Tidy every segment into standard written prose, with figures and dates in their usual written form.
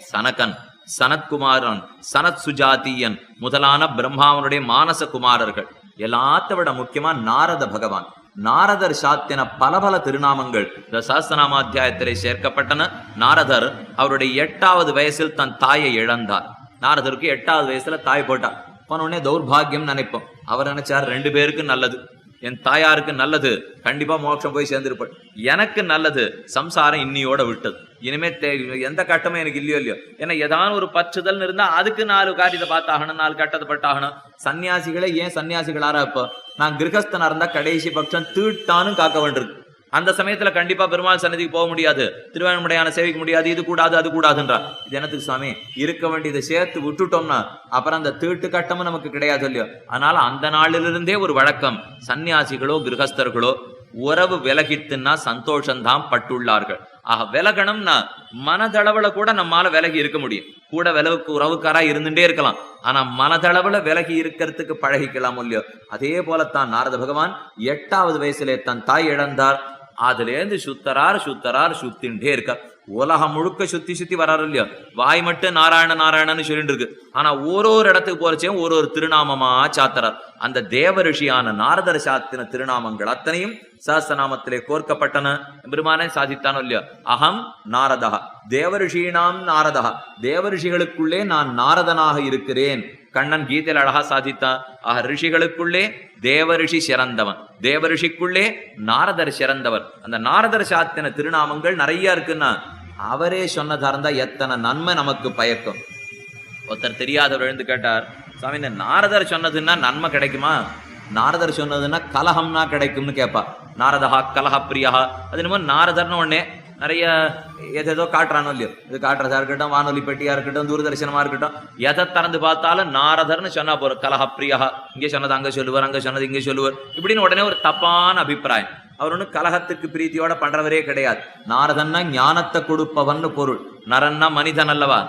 சனகன், சனத்குமாரன், சனத் சுஜாத்தியன் முதலான பிரம்மாவனுடைய மானச குமாரர்கள். எல்லாத்த விட முக்கியமா நாரத பகவான். நாரதர் சாத்தின பல திருநாமங்கள் இந்த சஹஸ்ரநாமாத்தியாயத்திலே சேர்க்கப்பட்டன. நாரதர் அவருடைய 8வது வயசில் தன் தாயை இழந்தார். நாரதருக்கு 8வது வயசுல தாய் போட்டார். போனோடனே தௌர்பாகியம் நினைப்போம். அவர் நினைச்சார் 2 பேருக்கு நல்லது, என் தாயாருக்கு நல்லது, கண்டிப்பா மோட்சம் போய் சேர்ந்திருப்பேன், எனக்கு நல்லது, சம்சாரம் இன்னியோட விட்டது, இனிமே எந்த கட்டமும் எனக்கு இல்லையோ. ஏன்னா ஏதாவது ஒரு பற்றுதல் இருந்தா அதுக்கு 4 காரியத்தை பார்த்தாகணும், 4 கட்டத்தை பட்டாகணும். சன்னியாசிகளே ஏன் சன்னியாசிகளாரா? இப்போ நான் கிரகஸ்தனா இருந்தா கடைசி பட்சம் தீட்டானும் காக்க வேண்டியிருக்கு. அந்த சமயத்துல கண்டிப்பா பெருமாள் சன்னதிக்கு போக முடியாது, திருவாரூரையான சேவிக்க முடியாது, இது கூடாது அது கூடாதுன்றா. இது என்னத்துக்கு சுவாமி? இருக்க வேண்டியதை சேர்த்து விட்டுட்டோம்னா அப்புறம் அந்த தீட்டு கட்டமும் நமக்கு கிடையாது இல்லையோ. அதனால அந்த நாளிலிருந்தே ஒரு வழக்கம், சன்னியாசிகளோ கிரகஸ்தர்களோ உறவு விலகித்துன்னா சந்தோஷம்தான் பட்டுள்ளார்கள். ஆக விலகணும்னா மனதளவுல கூட நம்மால விலகி இருக்க முடியும். கூட விலவுக்கு உறவுக்காரா இருந்துட்டே இருக்கலாம், ஆனா மனதளவுல விலகி இருக்கிறதுக்கு பழகிக்கலாம் இல்லையோ. அதே போலத்தான் நாரத பகவான் 8வது வயசுல தன் தாய் இழந்தார். அதுலேருந்து சுத்தரார் சுத்தின்ண்டே இருக்கார். உலகம் முழுக்க சுத்தி வராரு இல்லையோ. வாய் மட்டும் நாராயண நாராயணன்னு சொல்லிட்டு இருக்கு, ஆனா ஒரு இடத்துக்கு போறச்சேயும் ஒரு திருநாமமா சாத்தறார். அந்த தேவ ரிஷியான நாரதர் சாத்தின திருநாமங்கள் அத்தனையும் சஹஸ்ரநாமத்திலே கோர்க்கப்பட்டன. பெருமானே சாதித்தானோ இல்லையோ, அகம் நாரதா தேவரிஷீனாம் நாரதா, தேவரிஷிகளுக்குள்ளே நான் நாரதனாக இருக்கிறேன். கண்ணன் கீதையில் அழகா சாதித்தான். ஆக ரிஷிகளுக்குள்ளே தேவரிஷி சிறந்தவன், தேவரிஷிக்குள்ளே நாரதர் சிறந்தவர். அந்த நாரதர் சாத்தின திருநாமங்கள் நிறைய இருக்குன்னா அவரே சொன்னதா இருந்தா எத்தனை நன்மை நமக்கு பயக்கும். ஒருத்தர் தெரியாதவர் எழுந்து கேட்டார், சாமி இந்த நாரதர் சொன்னதுன்னா நன்மை கிடைக்குமா? நாரதர் சொன்னதுன்னா கலகம்னா கிடைக்கும்னு கேட்பா. நாரதா கலஹ பிரியா, அது என்னமோ நாரதர்னு உடனே நிறைய எதோ காட்டுறானோ இல்லையோ. இது காட்டுறதா இருக்கட்டும், வானொலி பெட்டியா இருக்கட்டும், தூர்தர்சனமா இருக்கட்டும், எதை திறந்து பார்த்தாலும் நாரதர்னு சொன்னா போற. கலஹ பிரியா, இங்கே சொன்னது அங்க சொல்லுவார், அங்க சொன்னது இங்கே சொல்லுவார், இப்படின்னு உடனே ஒரு தப்பான அபிப்பிராயம். அவர் ஒன்றும் கலகத்துக்கு பிரீத்தியோட பண்றவரே கிடையாது. நாரதன்னா ஞானத்தை கொடுப்பவன் பொருள். நரன்னா மனிதன் அல்லவா,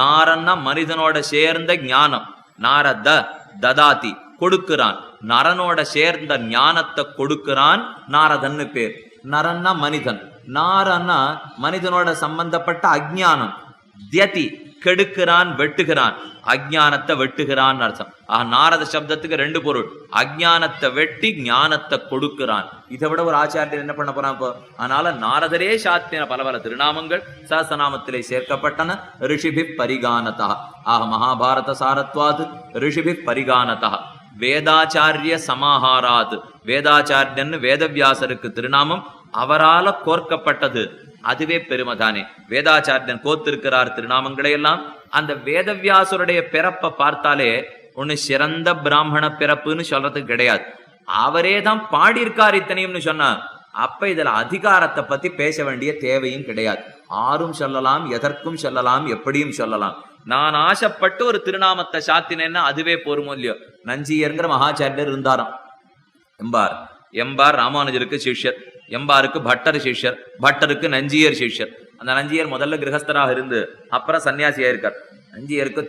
நாரன்னா மனிதனோட சேர்ந்த ஞானம். நாரத ததாதி கொடுக்கிறான், நரனோட சேர்ந்த ஞானத்தை கொடுக்கிறான், நாரதன்னு பேர். நரன்னா மனிதன், நாரன்னா மனிதனோட சம்பந்தப்பட்ட அஜ்ஞானம். தியதி கெடுக்கிறான், வெட்டுகிறான், அஜ்ஞானத்தை வெட்டுகிறான் அர்த்தம். நாரத சப்தத்துக்கு 2 பொருள், அஜ்ஞானத்தை வெட்டி ஞானத்தை கொடுக்கிறான். இதை விட ஒரு ஆச்சாரியர் என்ன பண்ண போறான் இப்போ? அதனால நாரதரே சாத்தின பல திருநாமங்கள் சஹஸ்ரநாமத்திலே சேர்க்கப்பட்டன. ரிஷிபி பரிகானதா, மகாபாரத சாரத்வாது ரிஷிபி பரிகானதா. வேதாச்சாரிய சமாஹாராத், வேதாச்சாரியன் வேதவியாசருக்கு திருநாமம், அவரால கோர்க்கப்பட்டது. அதுவே பெருமைதானே. வேதாச்சாரியன் கோத்திருக்கிறார் திருநாமங்களை எல்லாம். அந்த வேதவியாசருடைய பிறப்பை பார்த்தாலே ஒண்ணு சிறந்த பிராமண பிறப்புன்னு சொல்றதுக்கு கிடையாது, அவரே தான் பாடியிருக்கார் இத்தனையும்னு சொன்னா அப்ப இதுல அதிகாரத்தை பத்தி பேச வேண்டிய தேவையும் கிடையாது. ஆரும் சொல்லலாம், எதற்கும் சொல்லலாம், எப்படியும் சொல்லலாம். நான் ஆசைப்பட்டு ஒரு திருநாமத்தை சாத்தினேன்னா அதுவே போருமோ இல்லையோ. நஞ்சியர்ங்கிற மகாச்சாரியர் இருந்தாராம். எம்பார் ராமானுஜருக்கு சிஷ்யர், எம்பாருக்கு பட்டர் சிஷ்யர், பட்டருக்கு நஞ்சியர் சிஷ்யர். அந்த நஞ்சியர் முதல்ல கிரகஸ்தராக இருந்து அப்புறம் சன்னியாசியா இருக்கார். நஞ்சியருக்கு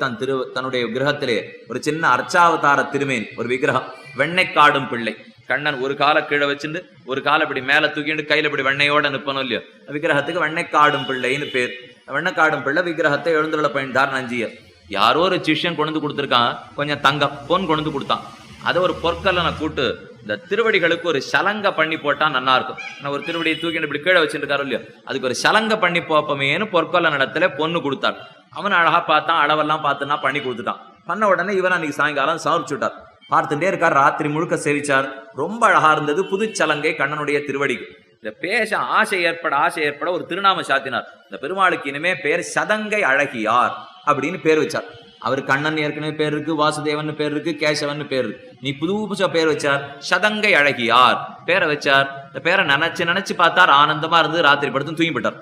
தன்னுடைய கிரகத்திலே ஒரு சின்ன அர்ச்சாவதார திருமேனி, ஒரு விக்கிரகம், வெண்ணெய் காடும் பிள்ளை. கண்ணன் ஒரு காலை கீழே வச்சுட்டு ஒரு காலை இப்படி மேல தூக்கிட்டு கையில இப்படி வெண்ணையோட நிற்பனும் இல்லையோ. விக்கிரகத்துக்கு வெண்ணைக்காடும் பிள்ளைன்னு பேர். வெண்ணைக்காடும் பிள்ளை விக்கிரகத்தை எழுந்துள்ள பயன்தார் நஞ்சியர். யாரோ ஒரு சிஷ்யன் கொண்டு கொடுத்துருக்கான், கொஞ்சம் தங்கம் பொன் கொண்டு கொடுத்தான். அதை ஒரு பொற்கல்ல நான் கூட்டு இந்த திருவடிகளுக்கு ஒரு சலங்க பண்ணி போட்டா நல்லா இருக்கும். நான் ஒரு திருவடியை தூக்கிட்டு இப்படி கீழே வச்சுருக்காரு இல்லையோ, அதுக்கு ஒரு சலங்க பண்ணி போப்பமேன்னு பொற்கொல்ல நடத்துல பொண்ணு கொடுத்தார். அவன் அழகா பார்த்தான், அளவெல்லாம் பார்த்துன்னா பண்ணி கொடுத்துட்டான். பண்ண உடனே இவன் அன்னைக்கு சாயங்காலம் சமர்ப்பிச்சுட்டார். பார்த்துட்டே இருக்கார், ராத்திரி முழுக்க சேவிச்சார். ரொம்ப அழகா இருந்தது புது சலங்கை கண்ணனுடைய திருவடிக்கு. இந்த பேச ஆசை ஏற்பட ஒரு திருநாம சாத்தினார். இந்த பெருமாளுக்கு இனிமே பேர் சதங்கை அழகியார் அப்படின்னு பேர் வச்சார். அவர் கண்ணன் ஏற்கனவே பேர் இருக்கு, வாசுதேவன் பேர் இருக்கு, கேசவன் பேர் இருக்கு. நீ புதுசா பேர் வச்சார், சதங்கை அழகியார் பேரை வச்சார். இந்த பேரை நினைச்சு பார்த்தார், ஆனந்தமா இருந்து ராத்திரி படுத்து தூங்கி போட்டார்.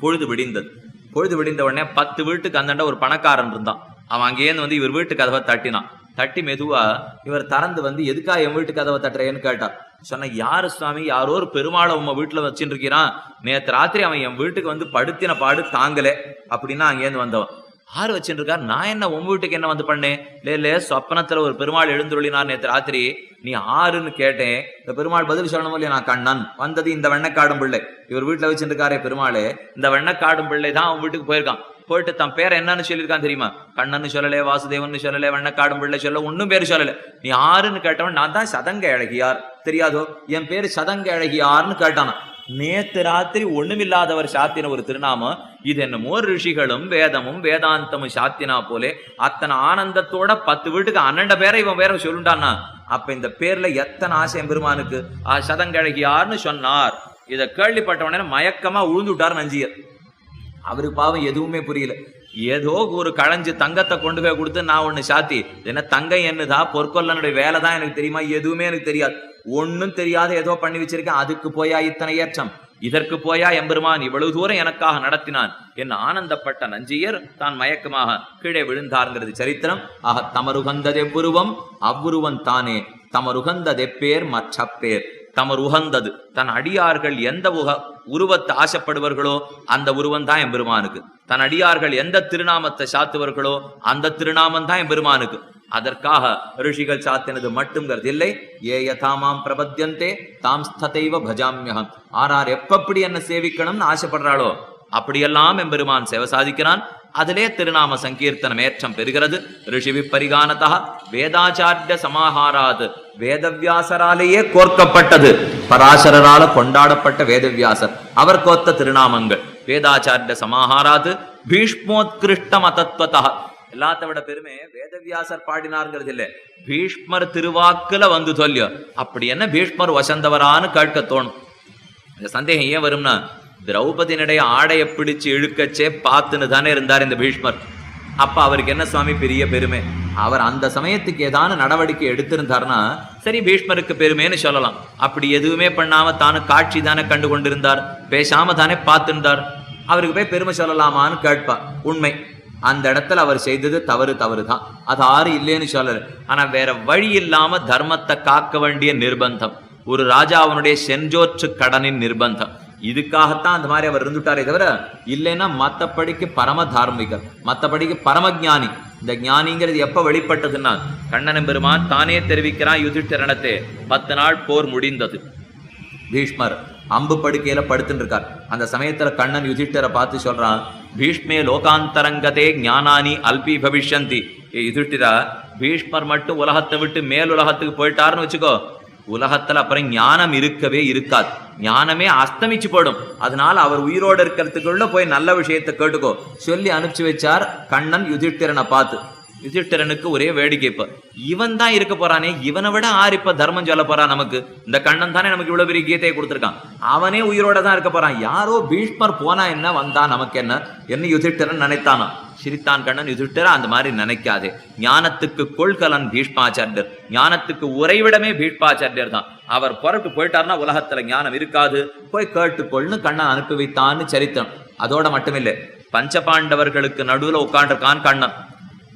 பொழுது விடிந்த உடனே 10 வீட்டுக்கு அந்தாண்ட ஒரு பணக்காரன் இருந்தான். அவன் அங்கேயிருந்து வந்து இவர் வீட்டு கதவை தட்டினான். தட்டி மெதுவா இவர் திறந்து வந்து, எதுக்கா என் வீட்டு கதவை தட்டுறேன்னு கேட்டார். சொன்ன, யாரு சுவாமி, யாரோ ஒரு பெருமாளை உங்க வீட்டுல வச்சுட்டு இருக்கிறான், நேற்று ராத்திரி அவன் என் வீட்டுக்கு வந்து படுத்தின பாடு தாங்கல அப்படின்னா அங்கேருந்து வந்தவன். யாரு வச்சுட்டு இருக்கார், நான் என்ன உங்க வீட்டுக்கு என்ன வந்து பண்ணேன்? இல்ல சொப்பனத்துல ஒரு பெருமாள் எழுந்துருளினார் நேற்று ராத்திரி, நீ ஆறுன்னு கேட்டேன். இந்த பெருமாள் பதில் சொல்லணும் இல்லையா, நான் கண்ணன், வந்தது இந்த வெண்ணக்காடும் பிள்ளை. இவர் வீட்டுல வச்சுட்டு இருக்காரே பெருமாளே, இந்த வெண்ணக்காடும் பிள்ளை தான் அவன் வீட்டுக்கு போயிருக்கான். போயிட்டு தன் பேரை என்னன்னு சொல்லியிருக்கான் தெரியுமா? கண்ணன்னு சொல்லலே, வாசுதேவன் சொல்லலே, வண்ணக்காடும் பிள்ளை சொல்ல, ஒன்னும் பேர் சொல்லல. நீ யாருன்னு கேட்டவன் நான் தான் சதங்க அழகியார், தெரியாதோ என் பேரு சதங்க அழகியார்னு கேட்டானா. நேத்து ராத்திரி ஒண்ணுமில்லாதவர் சாத்தின ஒரு திருநாமம் இது. என்னமோ ரிஷிகளும் வேதமும் வேதாந்தமும் சாத்தினா போலே அத்தனை ஆனந்தத்தோட 10 வீட்டுக்கு 12 பேரை இவன் வேற சொல்லுண்டானா. அப்ப இந்த பேர்ல எத்தனை ஆசை பெருமானுக்கு. சதங்கழகியார்னு சொன்னார். இதை கேள்விப்பட்டவன மயக்கமா உழுந்துட்டார் நஞ்சியர். அவருக்கு பாவம் எதுவுமே புரியல. ஏதோ ஒரு களைஞ்சு தங்கத்தை கொண்டு போய் கொடுத்து நான் ஒண்ணு சாத்தி, என்ன தங்கம் என்னதா பொற்கொல்லனுடைய வேலை தான் எனக்கு தெரியுமா? எதுவுமே எனக்கு தெரியாது, ஒன்னும் தெரியாத ஏதோ பண்ணி வச்சிருக்கேன். அதுக்கு போயா இத்தனை ஏற்றம், இதற்கு போயா எம்பெருமான் இவ்வளவு தூரம் எனக்காக நடத்தினான் என்ன ஆனந்தப்பட்ட நஞ்சியர் தான் மயக்கமாக கீழே விழுந்தார்ங்கிறது சரித்திரம். ஆக தமருகந்ததெவ்வுருவம் அவ்வுருவன் தானே, தமருகந்ததெப்பேர் மற்றப்பேர். தமர் உகந்தது தன் அடியார்கள் எந்த உருவத்தை ஆசைப்படுவார்களோ அந்த உருவம் தான் எம்பெருமானுக்கு. தன் அடியார்கள் எந்த திருநாமத்தை சாத்துவார்களோ அந்த திருநாமம் தான் எம்பெருமானுக்கு. அதற்காக ரிஷிகள் சாத்தினது மட்டும்ங்கிறது இல்லை. ஏ யதாமாம் பிரபத்யந்தே தாம் ஸ்ததைவ பஜாமியகம். ஆரார் எப்பப்படி என்ன சேவிக்கணும்னு ஆசைப்படுறாளோ அப்படியெல்லாம் எம்பெருமான் சேவை சாதிக்கிறான். அதிலே திருநாம சங்கீர்த்தனம் ஏற்றம் பெறுகிறது. ரிஷி விப்பரிகானதா வேதாச்சாரிய சமாஹாராது. வேதவியாசராலேயே கோர்க்கப்பட்டது, பராசரரால கொண்டாடப்பட்ட வேதவியாசர் அவர் கோத்த திருநாமங்கள். வேதாச்சாரிய சமாஹாராது பீஷ்மோத்கிருஷ்ட மதத்வதா. எல்லாத்த விட பெருமை வேதவியாசர் பாடினார்ங்கிறது இல்லை, பீஷ்மர் திருவாக்குல வந்து சொல்லியோ. அப்படி என்ன பீஷ்மர் வசந்தவரான்னு கேட்க தோணும். இந்த சந்தேகம் ஏன் வரும்னா, திரௌபதியினுடைய ஆடையை பிடிச்சு இழுக்கச்சே பார்த்துன்னு தானே இருந்தார் இந்த பீஷ்மர். அப்ப அவருக்கு என்ன சுவாமி பெரிய பெருமை? அவர் அந்த சமயத்துக்கு ஏதான நடவடிக்கை எடுத்திருந்தார்னா சரி பீஷ்மருக்கு பெருமைன்னு சொல்லலாம். அப்படி எதுவுமே பண்ணாம தானு காட்சி தானே கண்டு கொண்டிருந்தார், பேசாம தானே பார்த்திருந்தார். அவருக்கு போய் பெருமை சொல்லலாமான்னு கேட்பா. உண்மை, அந்த இடத்துல அவர் செய்தது தவறு தான், அது ஆறு இல்லைன்னு சொல்லல. ஆனா வேற வழி இல்லாம தர்மத்தை காக்க வேண்டிய நிர்பந்தம், ஒரு ராஜாவனுடைய செஞ்சோற்று கடனின் நிர்பந்தம். இதுக்காகத்தான் அந்த மாதிரி அவர் இருந்துட்டாரே தவிர இல்லைன்னா மத்தபடிக்கு பரம தார்மிகர், மத்தபடிக்கு பரமஜானி. இந்த ஞானிங்கிறது எப்ப வெளிப்பட்டதுன்னா கண்ணன் பெருமான் தானே தெரிவிக்கிறான் யுதிஷ்டிரனத்தை. 10 நாள் போர் முடிந்தது. பீஷ்மர் அம்பு படுக்கையில படுத்துட்டு இருக்கார். அந்த சமயத்துல கண்ணன் யுதிஷ்டரை பார்த்து சொல்றான், பீஷ்மே லோகாந்தரங்கதே ஞானானி அல்பி பவிஷ்யந்தி. யுதிஷ்டிரா, பீஷ்மர் மட்டும் உலகத்தை விட்டு மேல் உலகத்துக்கு போயிட்டாருன்னு வச்சுக்கோ, உலகத்துல அப்புறம் ஞானம் இருக்கவே இருக்காது, ஞானமே அஸ்தமிச்சு போடும். அதனால அவர் உயிரோடு இருக்கிறதுக்குள்ள போய் நல்ல விஷயத்தை கேட்டுக்கோ சொல்லி அனுப்பிச்சு வச்சார் கண்ணன் யுதிஷ்டிரனை பார்த்து. யுதிஷ்டிரனுக்கு ஒரே வேடிக்கை, இப்ப இவன் தான் இருக்க போறானே, இவனை விட ஆறு இப்ப தர்மம் சொல்ல போறான் நமக்கு. இந்த கண்ணன் தானே நமக்கு இவ்வளவு பெரிய கீதையை கொடுத்திருக்கான், அவனே உயிரோட தான் இருக்க போறான். யாரோ பீஷ்மர் போனா என்ன வந்தா நமக்கு என்ன யுதிஷ்டிரன் நினைத்தானா. சிரித்தான் கண்ணன். யுதிஷ்டிரா, அந்த மாதிரி நினைக்காதே. ஞானத்துக்கு கொள்கலன் பீஷ்மாச்சாரியர், ஞானத்துக்கு உறைவிடமே பீஷ்மாச்சாரியர் தான். அவர் புறட்டு போயிட்டார்னா உலகத்துல ஞானம் இருக்காது, போய் கேட்டுக்கொள்னு கண்ணன் அனுப்பி வைத்தான்னு சரித்திரம். அதோட மட்டுமில்லை, பஞ்சபாண்டவர்களுக்கு நடுவுல உட்காண்டிருக்கான் கண்ணன்.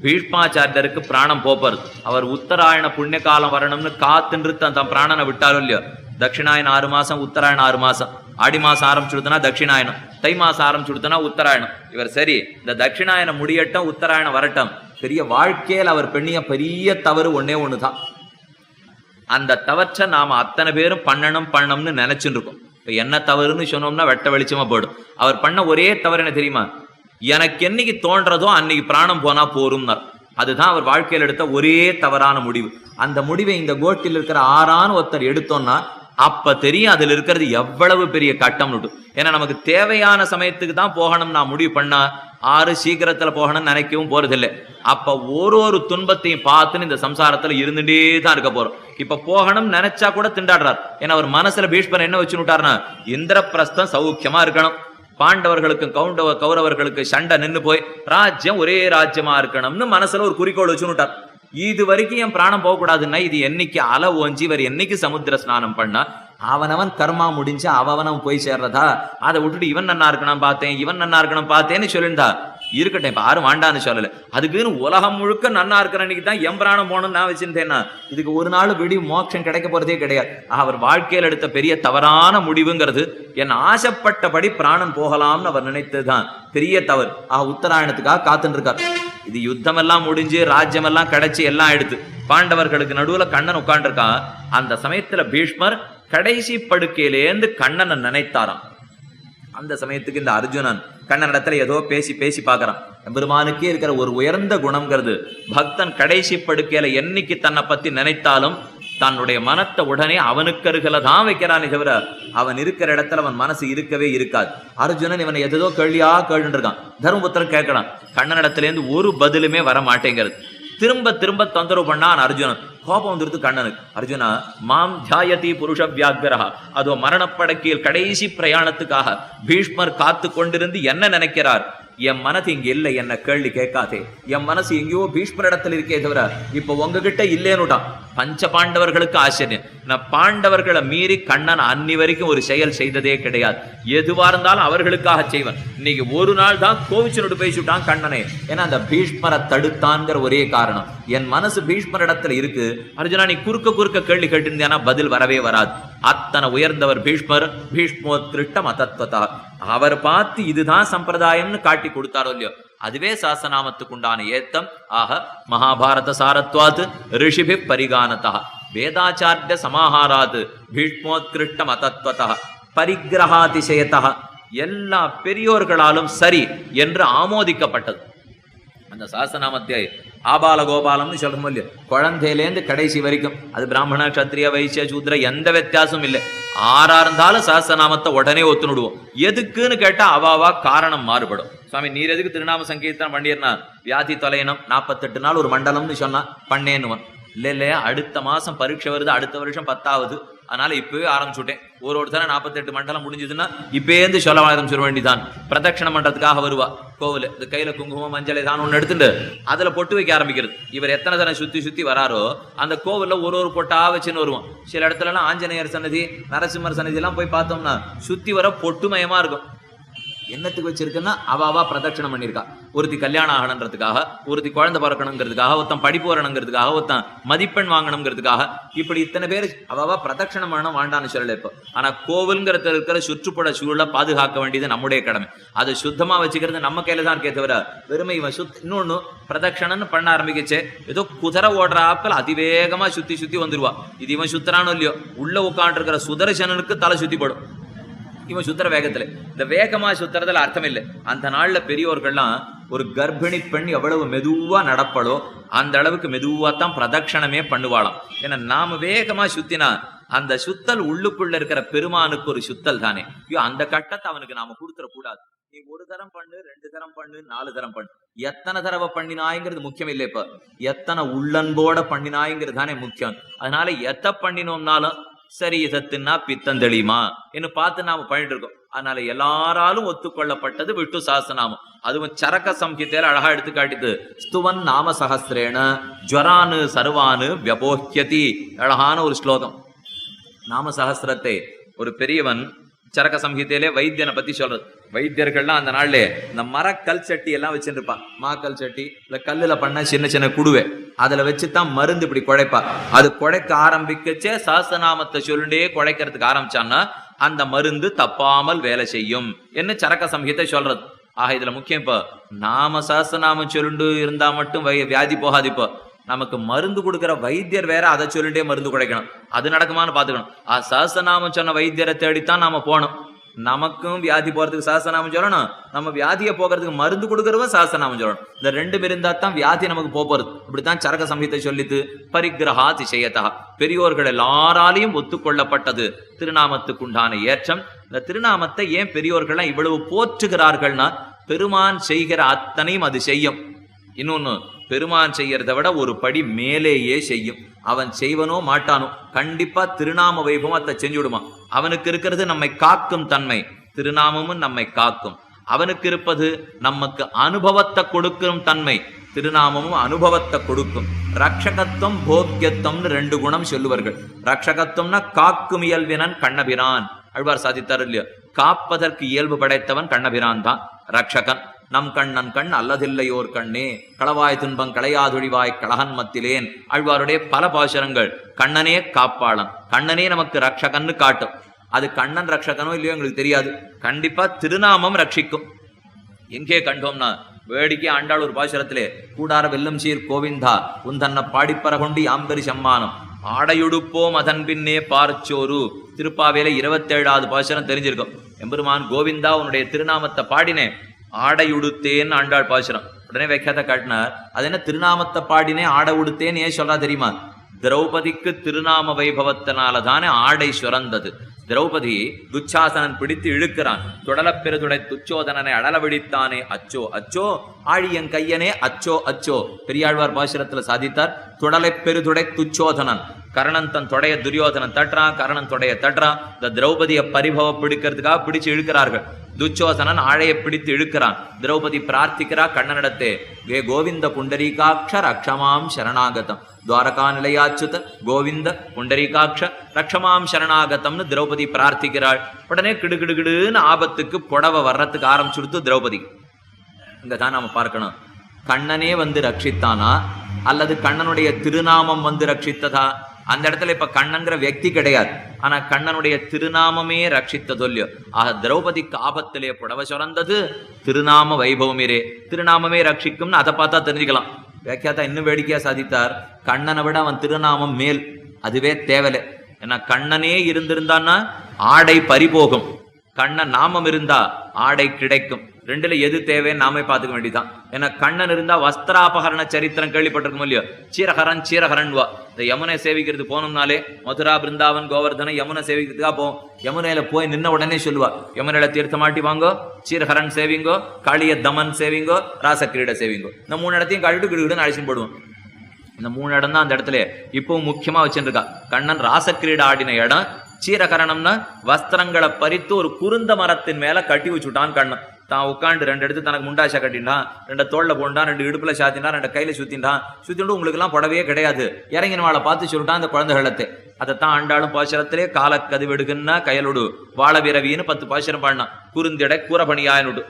பீஷ்மாச்சாரியருக்கு பிராணம் போப்பது, அவர் உத்தராயண புண்ணிய காலம் வரணும்னு காத்துன்று தன் பிராணனை விட்டாரோ இல்லையோ. தட்சிணாயனம் 6 மாசம், உத்தராயணம் 6 மாசம். ஆடி மாசம் ஆரம்பிச்சுடுத்துனா தட்சிணாயனம், தை மாசம் ஆரம்பிச்சுடுத்துனா உத்தராயணம். இவர் சரி இந்த தட்சிணாயனம் முடியட்டும், உத்தராயணம் வரட்டும். பெரிய வாழ்க்கையில் அவர் பெண்ணிய பெரிய தவறு ஒண்ணுதான். அந்த தவற்றை நாம அத்தனை பேரும் பண்ணணும்னு நினைச்சுட்டு இருக்கோம். இப்ப என்ன தவறுன்னு சொன்னோம்னா வெட்ட வெளிச்சமா போயிடும். அவர் பண்ண ஒரே தவறு என்ன தெரியுமா? எனக்கு என்னைக்கு தோன்றதோ அன்னைக்கு பிராணம் போனா போரும்னார். அதுதான் அவர் வாழ்க்கையில் எடுத்த ஒரே தவறான முடிவு. அந்த முடிவை இந்த கோட்டில் இருக்கிற ஆறான ஒருத்தர் எடுத்தோம்னா அப்ப தெரியும் அதுல இருக்கிறது எவ்வளவு பெரிய கட்டம். ஏன்னா நமக்கு தேவையான சமயத்துக்கு தான் போகணும் நான் முடிவு பண்ணா, ஆறு சீக்கிரத்துல போகணும்னு நினைக்கவும் போறதில்லை. அப்ப ஒரு துன்பத்தையும் பார்த்துன்னு இந்த சம்சாரத்துல இருந்துட்டே தான் இருக்க போறோம். இப்ப போகணும் நினைச்சா கூட திண்டாடுறார். ஏன்னா அவர் மனசுல பீஷ்மர் என்ன வச்சு விட்டாருன்னா, இந்திரபிரஸ்தம் சௌக்கியமா இருக்கணும், பாண்டவர்களுக்கு கௌரவர்களுக்கு சண்டை நின்று போய் ராஜ்யம் ஒரே ராஜ்யமா இருக்கணும்னு மனசுல ஒரு குறிக்கோள் வச்சு விட்டார். இது வரைக்கும் என் பிராணம் போகக்கூடாதுன்னா, இது என்னைக்கு அலை ஓஞ்சி இவர் என்னைக்கு சமுத்திர ஸ்நானம் பண்ணா அவனவன் கர்மா முடிஞ்சு அவனவன் போய் சேர்றதா, அதை விட்டுட்டு இவன் நன்னா இருக்கணும் பார்த்தேன், இவன் நன்னா இருக்கணும் பார்த்தேன்னு சொல்லியிருந்தா இருக்கட்டும். இப்ப யாரும் வாண்டான்னு சொல்லல. அதுக்குன்னு உலகம் முழுக்க நன்னா இருக்கிற அன்னைக்கு தான் என் பிராணம் போகணும்னு நான் வச்சிருந்தேன்னா இதுக்கு ஒரு நாள் விடி மோட்சம் கிடைக்க போறதே கிடையாது. அவர் வாழ்க்கையில் எடுத்த பெரிய தவறான முடிவுங்கிறது என் ஆசைப்பட்டபடி பிராணம் போகலாம்னு அவர் நினைத்ததுதான் பெரிய தவறு. உத்தராயணத்துக்காக காத்துட்டு இருக்கார். இது யுத்தம் எல்லாம் முடிஞ்சு ராஜ்யம் எல்லாம் கிடைச்சி எல்லாம் எடுத்து பாண்டவர்களுக்கு நடுவுல கண்ணன் உட்காண்டிருக்கான். அந்த சமயத்துல பீஷ்மர் கடைசி படுக்கையிலேருந்து கண்ணனை நினைத்தாராம். அந்த சமயத்துக்கு இந்த அர்ஜுனன் கண்ணனிடத்துல ஏதோ பேசி பேசி பார்க்கறான். பெருமானுக்கே இருக்கிற ஒரு உயர்ந்த குணம்ங்கிறது, பக்தன் கடைசி படுக்கையில என்னைக்கு தன்னை பத்தி நினைத்தாலும் தன்னுடைய மனத்தை உடனே அவனுக்கு அருகில தான் வைக்கிறானே தவிர அவன் இருக்கிற இடத்துல அவன் மனசு இருக்கவே இருக்காது. அர்ஜுனன் இவனை எதோ கேள்வியா கேட்டு இருக்கான். தர்மபுத்திரன் கேட்கலாம், கண்ணனிடத்துல இருந்து ஒரு பதிலுமே வர மாட்டேங்கிறது. திரும்ப திரும்ப தொந்தரவு பண்ணான் அர்ஜுனன். கோபம் வந்துருது கண்ணனுக்கு. அர்ஜுனா, மாம் தியாயதி புருஷ வியாக்கிரஹா, அதோ மரணப்படக்கையில் கடைசி பிரயாணத்துக்காக பீஷ்மர் காத்து கொண்டிருந்து என்ன நினைக்கிறார்? என் மனசு இங்க இல்லை, என்ன கேள்வி கேட்காதே. என் மனசு எங்கேயோ பீஷ்மரிடத்தில் இருக்கே தவிர இப்ப உங்ககிட்ட இல்லேன்னுட்டான். பஞ்ச பாண்டவர்களுக்கு ஆச்சரியம். நான் பாண்டவர்களை மீறி கண்ணன் அன்னி வரைக்கும் ஒரு செயல் செய்ததே கிடையாது. எதுவா இருந்தாலும் அவர்களுக்காக செய்வன். இன்னைக்கு ஒரு நாள் தான் கோவிச்சுட்டு பேசிவிட்டான் கண்ணனே. ஏன்னா அந்த பீஷ்மரை தடுத்தான்கிற ஒரே காரணம். என் மனசு பீஷ்மரிடத்துல இருக்கு. அர்ஜுனா, நீ குறுக்க குறுக்க கேள்வி கேட்டிருந்தேன்னா பதில் வரவே வராது. அத்தனை உயர்ந்தவர் பீஷ்மர். பீஷ்மோத்கிருஷ்டம் அதத்வதா, அவர் பார்த்து இதுதான் சம்பிரதாயம்னு காட்டி கொடுத்தாரோ இல்லையோ, அதுவே சாசநாமத்துக்கு உண்டான ஏத்தம். ஆக மகாபாரத சாரத்வாத் ரிஷிபி பரிகானதா வேதாச்சாரிய சமாஹாராத் பீஷ்மோத்கிருஷ்டம் அதத்வதா பரிகிரகாதிசயதா, எல்லா பெரியோர்களாலும் சரி என்று ஆமோதிக்கப்பட்டது. அந்த சாசநாமத்தை ஆபால கோபாலம்னு சொல்றோம் இல்லையா, குழந்தையிலேருந்து கடைசி வரைக்கும், அது பிராமண கத்திரிய வைசிய சூத்ர எந்த வித்தியாசமும் இல்லை. ஆறா இருந்தாலும் சாஸ்திரநாமத்தை உடனே ஒத்துனுடுவோம். எதுக்குன்னு கேட்டா அவாவா காரணம் மாறுபடும். சுவாமி, நீர் எதுக்கு திருநாம சங்கீர்த்தனம் பண்ணிருந்தா? வியாதி தொலையணும், 48 நாள் ஒரு மண்டலம்னு சொன்னா பண்ணேன்னுவன். இல்லையா, அடுத்த மாசம் பரீட்சை வருது, அடுத்த வருஷம் 10வது, அதனால இப்பவே ஆரம்பிச்சுட்டேன். ஒரு தடவை 48 மண்டலம் முடிஞ்சதுன்னா இப்பேந்து சொல்ல ஆரம்பிச்சிட வேண்டிதான். பிரதட்சணம் பண்றதுக்காக வருவா கோவில், இந்த கையில குங்குமம் மஞ்சள் தான் ஒண்ணு எடுத்துட்டு அதுல பொட்டு வைக்க ஆரம்பிக்கிறது. இவர் எத்தனை தடவை சுத்தி சுத்தி வராரோ அந்த கோவில்ல ஒரு பொட்டா வச்சுன்னு வருவோம். சில இடத்துல எல்லாம் ஆஞ்சநேயர் சன்னதி, நரசிம்மர் சன்னதி எல்லாம் போய் பார்த்தோம்னா சுத்தி வர பொட்டுமயமா இருக்கும். என்னத்துக்கு வச்சிருக்குன்னா அவா பிரதட்சணம் பண்ணியிருக்கா. ஒருத்தி கல்யாணம் ஆகணுன்றதுக்காக, ஒருத்தி குழந்தை பிறக்கணுங்கிறதுக்காக, ஒருத்தன் படிப்பு வரணுங்கிறதுக்காக, ஒருத்தன் மதிப்பெண் வாங்கணுங்கிறதுக்காக, இப்படி இத்தனை பேர் அவா பிரதட்சணம் பண்ணணும் வாண்டான்னு சொல்லல. இப்போ ஆனா கோவில்ங்கிறது இருக்கிற சுற்றுப்புற சூழலை பாதுகாக்க வேண்டியது நம்முடைய கடமை. அதை சுத்தமா வச்சுக்கிறது நம்ம கையில தான் இருக்கே தவிர வெறுமை இவன் இன்னொன்னு பிரதட்சணம்னு பண்ண ஆரம்பிக்கச்சே ஏதோ குதிரை ஓடுற ஆப்பில் அதிவேகமா சுத்தி சுத்தி வந்துருவா. இது இவன் சுத்தரானோ இல்லையோ, உள்ள உட்காந்து இருக்கிற சுதர்சனனுக்கு தலை சுத்தி போடும். இவன் சுத்துற வேகத்துல, இந்த வேகமா சுத்துறதுல அர்த்தம் இல்லை. அந்த நாள்ல பெரியோர்கள்லாம் ஒரு கர்ப்பிணி பெண் எவ்வளவு மெதுவா நடப்பளோ அந்த அளவுக்கு மெதுவா தான் பிரதட்சணமே பண்ணுவாளாம். ஏன்னா நாம வேகமா சுத்தினா அந்த சுத்தல் உள்ளுக்குள்ள இருக்கிற பெருமானுக்கு ஒரு சுத்தல் தானே. ஐயோ, அந்த கட்டத்தை அவனுக்கு நாம கொடுத்துட கூடாது. நீ ஒரு தரம் பண்ணு, 2 தரம் பண்ணு, 4 தரம் பண்ணு, எத்தனை தடவை பண்ணினாய்ங்கிறது முக்கியம் இல்லை. இப்ப எத்தனை உள்ளன்போட பண்ணினாய்ங்கிறது தானே முக்கியம். அதனால எத்த பண்ணினோம்னாலும் சரி, இதை தின்னா பித்தம் தெளியுமா என்று பார்த்து நாம பண்ணிட்டு இருக்கோம். அதனால எல்லாராலும் ஒத்துக்கொள்ளப்பட்டது விஷ்ணு சாஸ்திரநாமம். அதுவும் சரக சம்ஹிதையில அழகா எடுத்து காட்டிது. ஸ்துவன் நாம சஹஸ்ரேன ஜ்வரானு சர்வானு வியபோஹ்யதி, அழகான ஒரு ஸ்லோகம். நாம சஹஸ்ரத்தை ஒரு பெரியவன் சரக சம்ஹிதையிலே வைத்தியனை பத்தி சொல்றது. வைத்தியர்கள்லாம் அந்த நாள்ல இந்த மரக்கல் சட்டி எல்லாம் வச்சுருப்பான். மாக்கல் சட்டி இல்ல கல்லுல பண்ண சின்ன சின்ன குடுவை, அதுல வச்சுதான் மருந்து இப்படி குழைப்பா. அது குழைக்க ஆரம்பிக்கச்சே சாஸ்திரநாமத்தை சொல்லிண்டே குழைக்கிறதுக்கு ஆரம்பிச்சான்னா அந்த மருந்து தப்பாமல் வேலை செய்யும் என்ன சரக சம்ஹிதை சொல்றது. ஆக இதுல முக்கியம், இப்போ நாம சாஸ்திரநாமம் சொல்லிண்டு இருந்தா மட்டும் வியாதி போகாது. இப்போ நமக்கு மருந்து கொடுக்குற வைத்தியர் வேற, அதை சொல்லிட்டே மருந்து குடைக்கணும். அது நடக்குமான்னு பாத்துக்கணும். சாஸ்திரநாமம் சொன்ன வைத்தியரை தேடித்தான் நாம போனோம். நமக்கும் வியாதி போறதுக்கு சாஸ்திரநாமம் சொல்லணும், நம்ம வியாதியை போகிறதுக்கு மருந்து கொடுக்கறவன் சாஸ்திரநாமம் சொல்லணும். இந்த 2 இருந்தா தான் வியாதி நமக்கு போறது. இப்படித்தான் சரக சம்ஹிதை சொல்லித்து பரிகிரகாதிசயதா, பெரியோர்கள் எல்லாராலையும் ஒத்துக்கொள்ளப்பட்டது திருநாமத்துக்கு உண்டான ஏற்றம். இந்த திருநாமத்தை ஏன் பெரியோர்கள்லாம் இவ்வளவு போற்றுகிறார்கள்னா, பெருமான் செய்கிற அத்தனையும் அது செய்யும். இன்னொன்னு, பெருமான் செய்யறதை விட ஒரு படி மேலேயே செய்யும். அவன் செய்வனோ மாட்டானோ கண்டிப்பா திருநாம வைபவத்தை செஞ்சுடுமா. அவனுக்கு இருக்கிறது நம்மை காக்கும் தன்மை, திருநாமமும் நம்மை காக்கும். அவனுக்கு இருப்பது நமக்கு அனுபவத்தை கொடுக்கும் தன்மை, திருநாமமும் அனுபவத்தை கொடுக்கும். ரக்ஷகத்துவம் போக்கியத்துவம்னு 2 குணம் சொல்லுவார்கள். ரக்ஷகத்துவம்னா காக்கும் இயல்பினன் கண்ணபிரான், அழ்வார் சாதித்தார் இல்லையோ. காப்பதற்கு இயல்பு படைத்தவன் கண்ணபிரான் தான் ரக்ஷகன். நம் கண்ணன் கண் அல்லதில்லையோர் கண்ணே, களவாய் துன்பம் களையாதொழிவாய் கலகன் மத்திலேன். ஆழ்வாருடைய பல பாசுரங்கள் கண்ணனே காப்பாளன், கண்ணனே நமக்கு ரக்ஷகன்னு காட்டும். அது கண்ணன் ரக்ஷகனோ இல்லையோ எங்களுக்கு தெரியாது. கண்டிப்பா திருநாமம் ரட்சிக்கும். எங்கே கண்டோம்னா வேடிக்கை ஆண்டாள் ஒரு பாசுரத்திலே, கூடார வெல்லம் சீர் கோவிந்தா உந்தன்ன பாடிப்பற கொண்டு யாம்பெரி சம்மானம் ஆடையுடுப்போம் அதன் பின்னே பார்ச்சோரு. திருப்பாவையில 27வது பாசுரம் தெரிஞ்சிருக்கும். எம்பெருமான் கோவிந்தா உன்னுடைய திருநாமத்தை பாடினேன், ஆடையுடுத்தேன்னு ஆண்டாள் பாசுரம். உடனே வைக்காத காட்டினார், அது என்ன திருநாமத்தை பாடினே ஆடை உடுத்தேன்னு ஏன் சொல்றா தெரியுமா? திரௌபதிக்கு திருநாம வைபவத்தினால தானே ஆடை சுரந்தது. திரௌபதி துச்சாசனன் பிடித்து இழுக்கிறான். துடலப்பெருதுடை துச்சோதனனை அடல விடித்தானே அச்சோ அச்சோ ஆழியன் கையனே அச்சோ அச்சோ. பெரியாழ்வார் பாசுரத்துல சாதித்தார், துடலை பெருதுடை துச்சோதனன். கர்ணன் தன் தொடைய துரியோதனன் தட்டுறான், கர்ணன் தொடைய தட்டுறான். இந்த திரௌபதியை பரிபவ பிடிக்கிறதுக்காக பிடிச்சு இழுக்கிறார்கள். துச்சோதனன் ஆழையை பிடித்து இழுக்கிறான். திரௌபதி பிரார்த்திக்கிறா கண்ணனிடத்தே, வே கோவிந்த புண்டரீகாட்ச ரக்ஷமாம் சரணாகதம். துவாரகா நிலையாச்சுத கோவிந்த புண்டரீகாட்ச ரக்ஷமாம் சரணாகதம்னு திரௌபதி பிரார்த்திக்கிறாள். உடனே கிடுகிடுகிடுன்னு ஆபத்துக்கு புடவை வர்றதுக்கு ஆரம்பிச்சுடுத்து திரௌபதி. இங்கதான் நாம பார்க்கணும், கண்ணனே வந்து ரட்சித்தானா அல்லது கண்ணனுடைய திருநாமம் வந்து ரட்சித்ததா? அந்த இடத்துல இப்ப கண்ணன்கிற व्यक्ति கிடையாது, ஆனா கண்ணனுடைய திருநாமமே ரட்சித்ததோ இல்லையோ. ஆக திரௌபதிக்கு ஆபத்திலே புடவை சுரந்தது திருநாம வைபவமீரே. திருநாமமே ரட்சிக்கும்னு அதை பார்த்தா தெரிஞ்சுக்கலாம். வியாக்கியாத்தா இன்னும் வேடிக்கையா சாதித்தார், கண்ணனை விட அவன் திருநாமம் மேல், அதுவே தேவலை. ஏன்னா கண்ணனே இருந்திருந்தான்னா ஆடை பறிபோகும், கண்ணன் நாமம் இருந்தா ஆடை கிடைக்கும். ரெண்டுல எது தேவைன்னு நாமே பார்த்துக்க வேண்டியதான். ஏன்னா கண்ணன் இருந்தா வஸ்திராபகரண சரித்திரம் கேள்விப்பட்டிருக்கும் இல்லையோ, சீரஹரன் சீரஹரன்வா. இந்த யமுனை சேவிக்கிறது போனோம்னாலே மதுரா பிருந்தாவன் கோவர்தனை யமுனை சேவிக்கிறதுக்காக போவோம். யமுனையில போய் நின்ன உடனே சொல்லுவா, யமுனையில தீர்த்தமாட்டி வாங்கோ, சீரஹரன் சேவிங்கோ, காளிய தமன் சேவிங்கோ, ராசக்கிரீட சேவிங்கோ. இந்த 3 இடத்தையும் கழிட்டு கிடுகிடுன்னு அழைச்சின்னு போடுவோம். இந்த 3 இடம் தான் அந்த இடத்துல இப்பவும் முக்கியமா வச்சுருக்கா. கண்ணன் ராசக்கிரீட ஆடின இடம். சீரகரணம்னா வஸ்திரங்களை பறித்து ஒரு குருந்த மரத்தின் மேல கட்டி வச்சுட்டான் கண்ணன். தான் உட்காந்து 2 எடுத்து தனக்கு முண்டாசா கட்டின்டான், 2 தோல்ல போண்டான், 2 இடுப்புல சாத்தின்டான், 2 கையில சுத்தின்டான். சுத்திட்டு உங்களுக்கு எல்லாம் புடவையே கிடையாது, இறங்கினவாளை பார்த்து சொல்லிட்டான் அந்த குழந்தைகளத்தை. அதைத்தான் ஆண்டாளும் பாசுரத்திலே காலக்கதுவெடுக்குன்னா கையலோடு வாழ விரவின்னு 10 பாசுரம் பாடினான். குறுந்திடை கூரை பணியாயனோடு.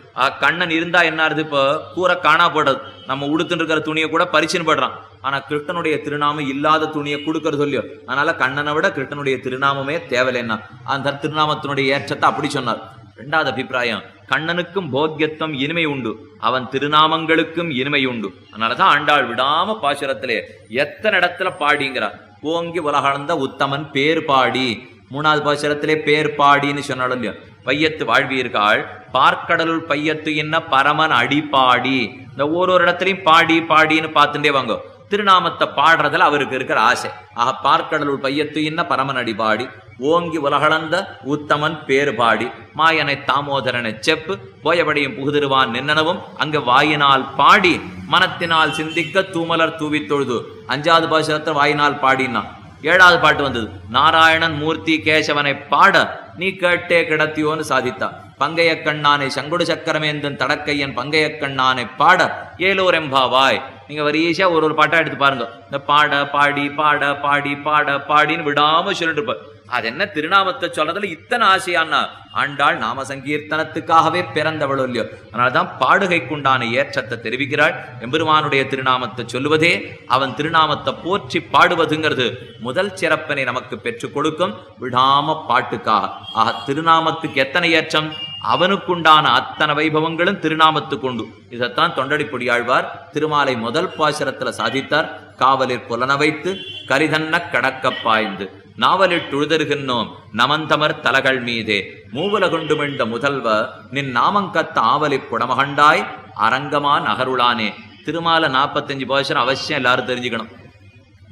கண்ணன் இருந்தா என்ன ஆறுது? இப்போ கூரை காணா போடுறது, நம்ம உடுத்துன்னு இருக்கிற துணியை கூட பறிச்சுன்னு படுறான். ஆனா கிருஷ்ணனுடைய திருநாமம் இல்லாத துணியை கொடுக்கறது சொல்லியோ. அதனால கண்ணனை விட கிருஷ்ணனுடைய திருநாமமே தேவலைன்னா அந்த திருநாமத்தினுடைய ஏற்றத்தை அப்படி சொன்னார். 2வது அபிப்பிராயம், கண்ணனுக்கும் போக்கியத்துவம் இனிமை உண்டு, அவன் திருநாமங்களுக்கும் இனிமை உண்டு. அதனாலதான் ஆண்டாள் விடாம பாசுரத்திலே எத்தனை இடத்துல பாடிங்கிறார். ஓங்கி உலகளந்த உத்தமன் பேர் பாடி. 3வது பாசுரத்திலே பேர் பாடின்னு சொன்னாலும் இல்லையோ. பையத்து வாழ்வீர்கள் பார்க்கடலுள் பையத்து என்ன பரமன் அடிப்பாடி. இந்த ஒரு இடத்துலையும் பாடி பாடின்னு பார்த்துட்டே வாங்க. திருநாமத்தை பாடுறதுல அவருக்கு இருக்கிற ஆசை. ஆக பார்க்கடலுள் பையத்து என்ன பரமன் அடிபாடி, ஓங்கி உலகளந்த உத்தமன் பேரு பாடி, மாயனை தாமோதரனை செப்பு போயபடியும் புகுதிருவான் நின்னனவும் அங்க வாயினால் பாடி மனத்தினால் சிந்திக்க தூமலர் தூவி தொழுது. 5வது பாசுரத்தை வாயினால் பாடினா. 7வது பாட்டு வந்தது, நாராயணன் மூர்த்தி கேசவனை பாட நீ கேட்டே கிடத்தியோன்னு சாதித்தா. பங்கைய கண்ணானை சங்குடு சக்கரமேந்தன் தடக்கையன் பங்கைய கண்ணானை பாட ஏலோர் எம்பாவாய். நீங்க வரிசையா ஒரு பாட்டா எடுத்து பாருங்க. இந்த பாட பாடி பாட பாடி பாட பாடின்னு விடாம சொல்லிட்டு இருப்பார். அது என்ன திருநாமத்தை சொல்றதுல இத்தனை ஆசையானா? ஆண்டாள் நாம சங்கீர்த்தனத்துக்காகவே பிறந்தவளோ இல்லையோ. அதனால்தான் பாடுகைக்குண்டான ஏற்றத்தை தெரிவிக்கிறாள். எம்பெருமானுடைய திருநாமத்தை சொல்லுவதே அவன் திருநாமத்தை போற்றி பாடுவதுங்கிறது முதல் சிறப்பினை நமக்கு பெற்றுக் கொடுக்கும். விடாம பாட்டுக்காக. ஆக திருநாமத்துக்கு எத்தனை ஏற்றம், அவனுக்குண்டான அத்தனை வைபவங்களும் திருநாமத்துக்கு உண்டு. இதைத்தான் தொண்டடிப்பொடியாழ்வார் திருமாலை முதல் பாசுரத்துல சாதித்தார். காவலிற் புலன வைத்து கரிதன்ன கடக்க பாய்ந்து நாவலிட்டு உழுதருகின்றோம் நமந்தமர் தலகள் மீதே மூவல கொண்டு மிழ்ந்த முதல்வ நின் நாமங்கத்த ஆவலி புடமகண்டாய் அரங்கமா நகருளானே. திருமால 45 பாசுரம் அவசியம் எல்லாரும் தெரிஞ்சுக்கணும்.